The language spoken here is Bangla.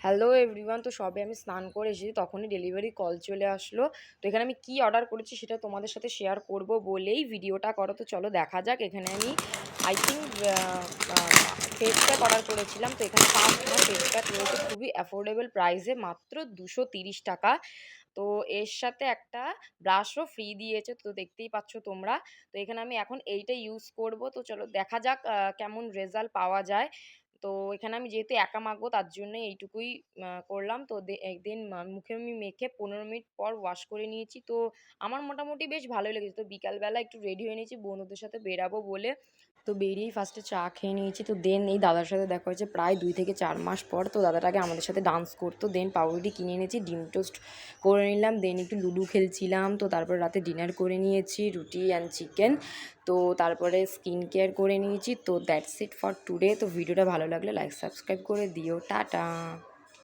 হ্যালো এভরিওয়ান, তো সবে আমি স্নান করে এসেছি, তখনই ডেলিভারি কল চলে আসলো। তো এখানে আমি কি অর্ডার করেছি সেটা তোমাদের সাথে শেয়ার করব বলেই ভিডিওটা করো। তো চলো দেখা যাক। এখানে আমি I think face pack order করেছিলাম। তো এখানে 5 ফেস প্যাক রয়েছে খুবই অ্যাফোর্ডেবল প্রাইসে, মাত্র 230 টাকা। তো এর সাথে একটা ব্রাশও ফ্রি দিয়েছে, তো দেখতেই পাচ্ছ তোমরা। তো এখানে আমি এখন এইটা ইউজ করব। তো চলো দেখা যাক কেমন রেজাল্ট পাওয়া যায়। তো এখানে আমি যেহেতু একা মাখবো তার জন্য এইটুকুই করলাম। তো একদিন মুখে আমি মেখে 15 মিনিট পর ওয়াশ করে নিয়েছি। তো আমার মোটামুটি বেশ ভালোই লেগেছে। তো বিকালবেলা একটু রেডি হয়ে নিয়েছি বন্ধুদের সাথে বেরাবো বলে। তো বেরিয়েই ফার্স্টে চা খেয়ে নিয়েছি। তো দেন এই দাদার সাথে দেখা হয়েছে প্রায় 2 থেকে 4 মাস পর। তো দাদাটাকে আমাদের সাথে ডান্স করতো। দেন পাউরুটি কিনে এনেছি, ডিম টোস্ট করে নিলাম, দেন একটু লুডো খেলছিলাম। তো তারপর রাতে ডিনার করে নিয়েছি, রুটি অ্যান্ড চিকেন। তো তারপরে স্কিন কেয়ার করে নিয়েছি। তো দ্যাটস ইট ফর টুডে। তো ভিডিওটা ভালো লাগলে লাইক সাবস্ক্রাইব করে দিও। টাটা।